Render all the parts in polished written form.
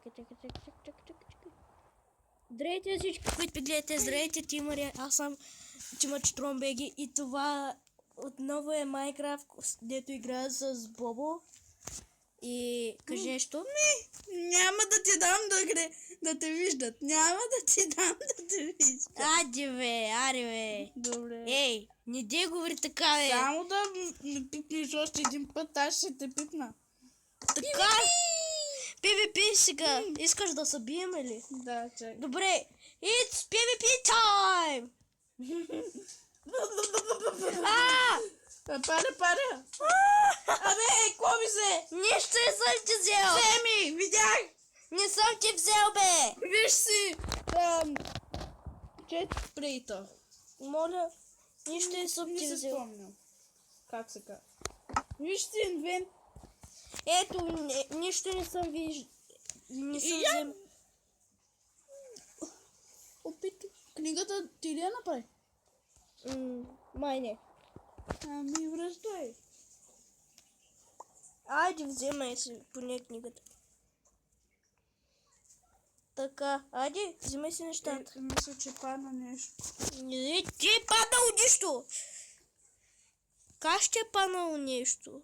Чакай. Здравейте всички, които гледате. Здравейте, Тимари. Аз съм Тима Четромбеги и това отново е Майнкрафт, дето играя с Бобо. И кажи нещо. Няма да ти дам да те виждат. Няма да ти дам да те виждат. Аре бе. Добре. Ей, не дей говори така, бе. Само да ме пипнеш още един път, аз ще те пипна. Така. PvP сега. Искаш да се бием ли? Да, чакай. Добре. It's PvP time! Паря. Абе, коби се? Нищо не съм ти взел! Вземи, видях. Не съм ти взел, бе! Виж си. Чет плейта. Моля, нищо не съм Не ти се взел. спомням. Как се казва? Виж си инвент. Ето, нищо не съм виждал. Не съм взел. Опитвай. Книгата ти ли я направи? Май не. Ами връщай. Айде, вземай си поне книгата. Така, айде, вземай си нещата. Мисля, че падна нещо. Не, ти е паднало нещо! Как ще е паднало нещо?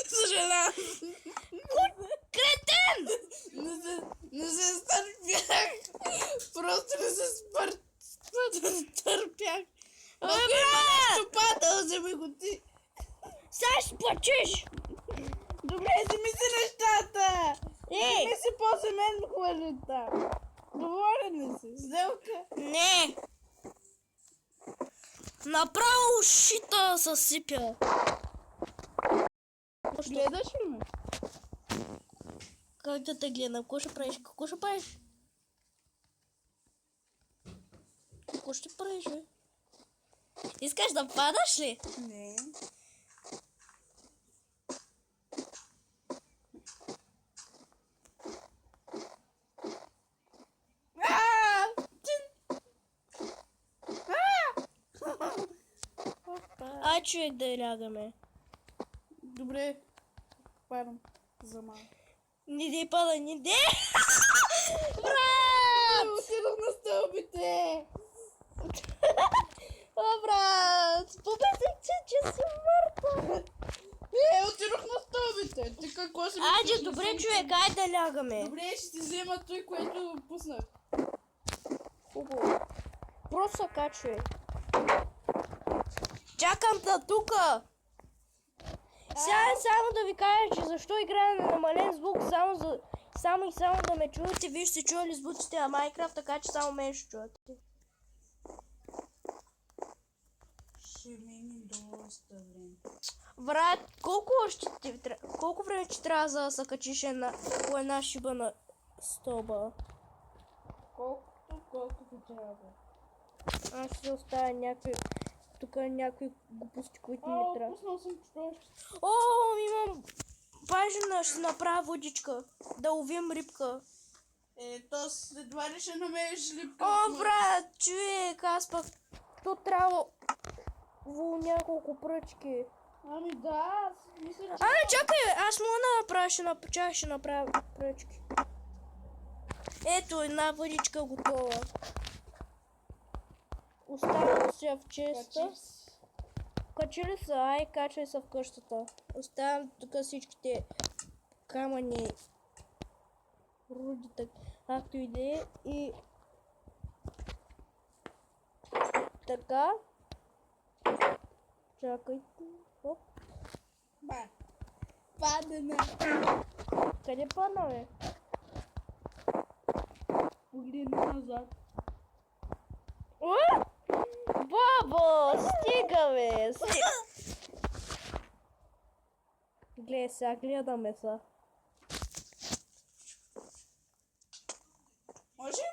Съжалявам. Кретен! Не се стърпях. Просто не се стърпях. Ако има нещо падало, вземи го ти. Сега ще плачеш! Добре, вземи си нещата. Ей! Вземи си после мен хвалита. Договорени си. Сделка. Не! Направо шита съсипя. Гледаш ли ме? Как да те гледам? Какво ще правиш? Какво ще правиш? Какво ще правиш, бе? Искаш да падаш ли? Не. Ай, човек, да лягаме. Добре. Падам за малко. Не дей пада, не дей! Брат! Отидох на стълбите. О, брат! Победих, че си мъртва! Отидох на стълбите. Ти какво си Айде, мислиш, добре, съм- човек, айде да лягаме. Добре, ще ти взема той, което пуснах. Хубаво. Просто се качвай. Чакам да тука. Сега само да ви кажа, че защо играя на намален звук, само да ме чувате. Вие сте чували звуците на Майнкрафт, така че само мен ще чувате. Ще мини доста време. Брат, колко време ще трябва за да се качиш по една шиба на стълба? Колкото трябва. Аз ще оставя някакви глупости, които ми трябва. Пуснал съм човек. О, имам важна, ще направя водичка. Да ловим рибка. То едва ли ще намериш липка. О, брат, човек, аз пък то трябва няколко пръчки. Ами да, аз мисля, че... Чакай, аз мога да направя, ще направя пръчки. Ето, една водичка готова. Оставям се в честа. Качили са, качай се в къщата. Оставям тук всичките камъни, руди, както и да е. И така. Чакайте. Оп. Падена. Къде падна, бе? Погледна назад. О! Бабо! Стига, бе! Гледай сега, гледаме са. Може ли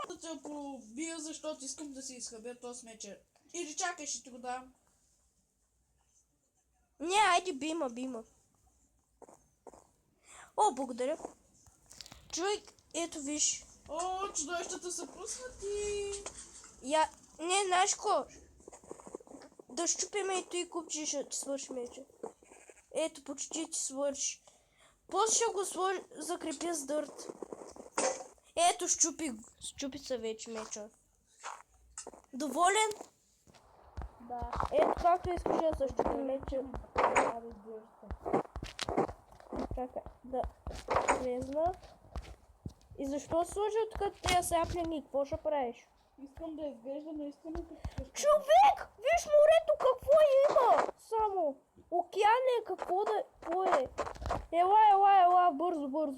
да те побия, защото искам да си изхъбя този смечер? Или чакай, ще ти го дам. Не, айде бима. О, благодаря. Човек, ето виж. О, чудовищата са пуснати. Не, знаеш какво? Да щупиме и той купче, ще ти свърши меча. Ето, почти ти свърши. После ще го закрепя с дърт. Ето, щупи се вече меча. Доволен? Да. Ето, както искаш да се щупи меча. Чакай, да влезна. И защо сложил тук тези сапляни? Какво ще правиш? Искам да изглежда наистина като Човек! Виж морето какво има! Само. Океан е, какво е? Ела,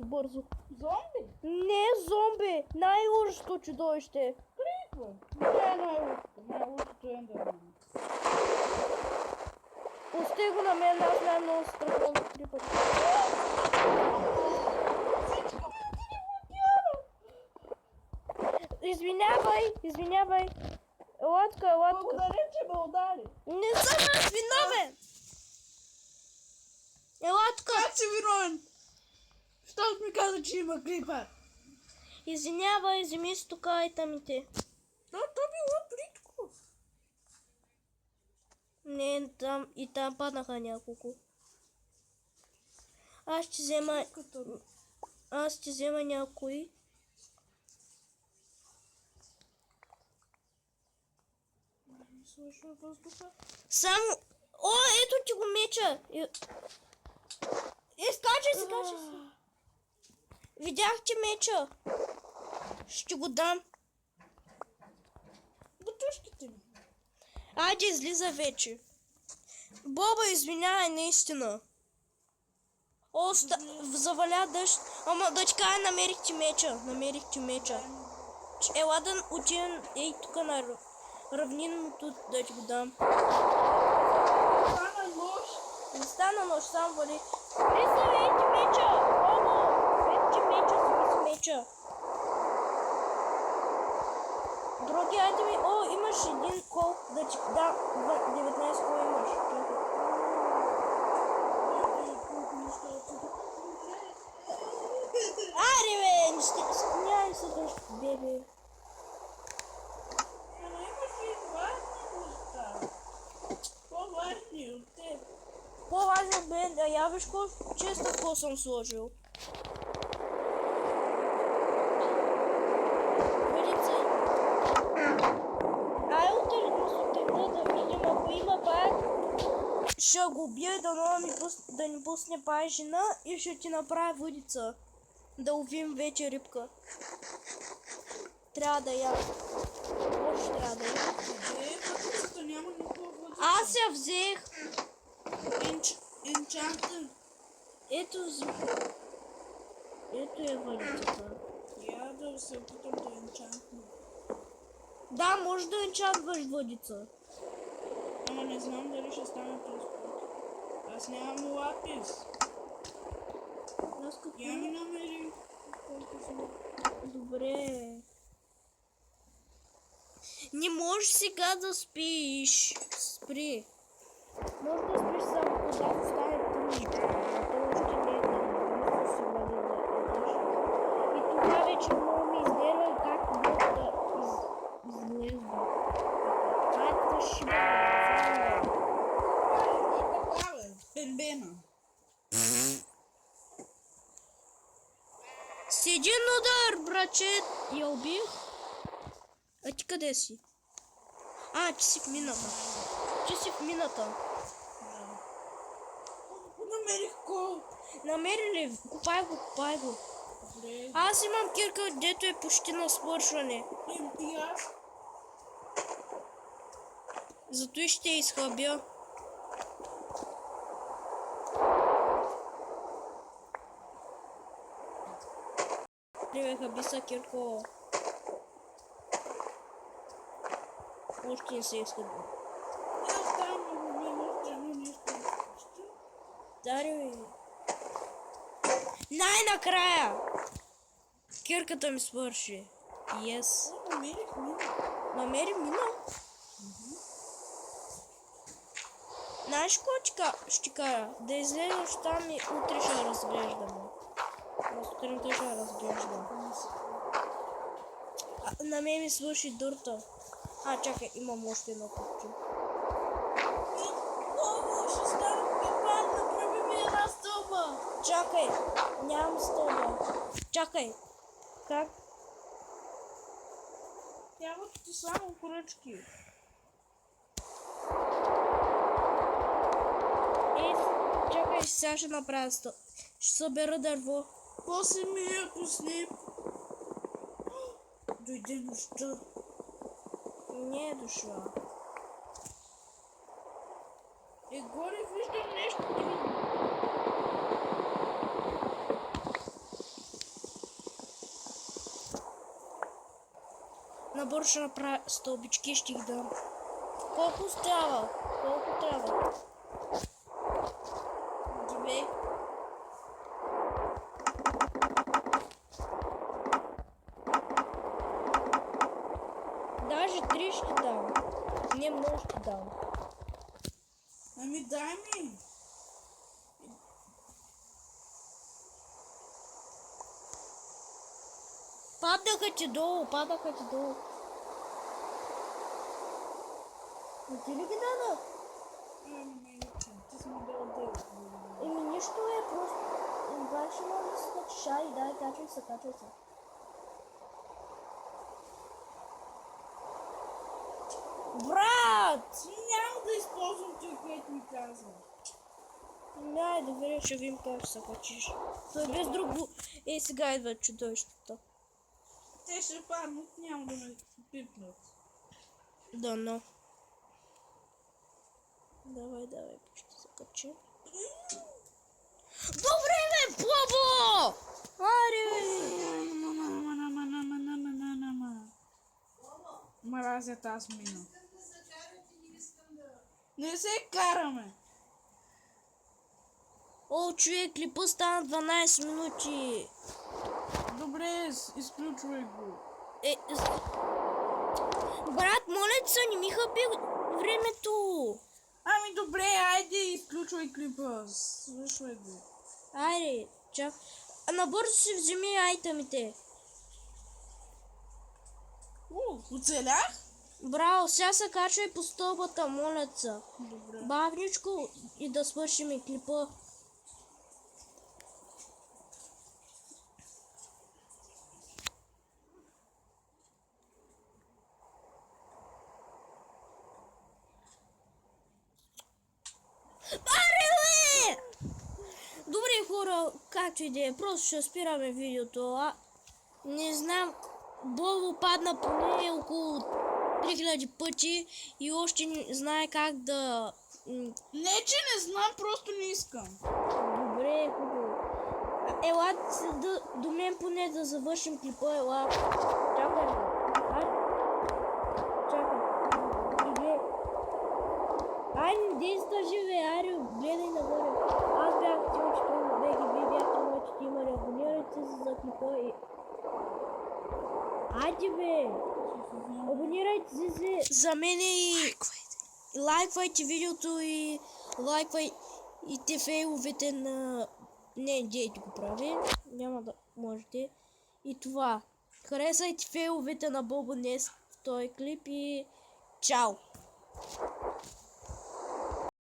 бързо. Зомби? Не е зомби! Най-лошото чудовище! Крипа! Не е най-лошото. Най-лошото е Ендерман. Пусти го на мен, аз най-много страхувам от крипа. Извинявай. Елатка. Благодаря, че ме удари. Не съм аз виновен! Елатка! Как си виновен? Щото ми каза, че има крипа? Извинявай, вземи си тук айтамите. То било плитко. Не, там паднаха няколко. Аз ще взема някои. Слушай въздуха. Само... О, ето ти го меча! Скачай се! Видях ти меча. Ще го дам. Бутушките ми. Айде, излиза вече. Боба, извинявай, наистина. О, заваля дъжд. Ама да ти кажа, намерих ти меча. Ела да отидем тук на равнинното да ти го дам. Стана нощ. Не стана нощ, сам вали. Ей ти меча! Бобо! Ето ти меча, вземи си меча. Други айтеми... О, имаш един кол да ти дам. 19 кол имаш. Аре, бе! Няма се дъжд, бебе. Ама имаш и важни неща. По-важни от теб. По-важно бе да явиш често какво съм сложил. Видите? Ай, утре на сутринта да видим, ако има пак, ще го убия да ни пусне пак жена и ще ти направя водица. Да ловим вече рибка. Трябва да я. Още трябва да я. Вътрешата няма никаква вода. Аз я взех. Енчантън. Ето е водицата. Я да се опитам да енчантна. Да, може да енчантваш водица. Ама не знам дали ще стане този път. Аз нямам лапис. Аз какво? Я ми намери колко съм. Добре. Не можеш сега да спиш. Спри. Може да спиш само когато стане трудно. То още не е трудно. Си влади да ядеш. И това вече много ми изнерва как Бог да изглежда. Това е тъжна. Бенбена. С един удар, браче. Я убих. А ти къде си? Ти си в мината. Намерих кол. Намери ли? Копай го. Добре. Аз имам кирка, дето е почти на свършване. И аз. Зато и ще изхъбя. Приве, хъби са кирко. Още не се изхъбя. Аз там ми може нещо. Дари. Най-накрая! Кирката ми свърши. Yes. Намерих мина. Намери мина? Знаеш какво ще кажа? Да излезеш там и утре ще разглеждаме. На сутринта ще разглеждам. На мен ми свърши дърта. Чакай, имам още едно купче. Чакай, нямам 100 Чакай. Как? Трябват ти само поръчки. Чакай, сега ще направя 100. Ще събера дърво. После ми ако снип. Дойде нощта. Не е дошла. Горе виждам нещо друго. Набързо ще направя стълбички, ще ги дам. Колко трябва? Колко трябва? 2. Даже 3 ще дам. Не много ще дам. Ами дай ми. Паднаха ти долу, паднаха ти долу. Не ти ли ги дадох? Ами, ти си ми дал 9. Еми нищо е, просто едва ще може да се качиш. Ай, дай, качвай се, качвай се. Брат! Няма да използвам това, което ми казва. Дай да видя, ще видим как ще се качиш. Той без друго. Сега идва чудовищата. Те ще паднат, няма да ме пипнат. Да, но. Давай, ще се качи. Добре, бе, Бобо! Аре! Мразят аз мина. Не се караме. О, човек, клипа стана 12 минути. Добре, изключвай го. Брат, моля ти се, не ми хъпи времето. Ами добре, айде, изключвай клипа. Свършвай го. Айде, чак. Набързо си вземи айтемите. Оцелях? Браво, сега се качвай по стълбата, моля ти се. Добре. Бавничко и да свършим клипа. Добре, хора, както и да е, просто ще спираме видеото. Не знам, Бобо падна поне около 3000 пъти и още не знае как да... Не, че не знам, просто не искам. Добре, хубаво. Ела до мен поне да завършим клипа, ела. Чакай. Чакай. Иде. Ай, не действа живе, аре, гледай нагоре. Аз бях тимачето на БГ, вие бяхте моите тимари, абонирайте се за клипа и... Айде бе! Абонирайте се за мене и лайквайте видеото и лайквайте фейловете на... Не, дейте го прави, няма да можете. И това. Харесайте фейловете на Бобо днес в този клип и чао!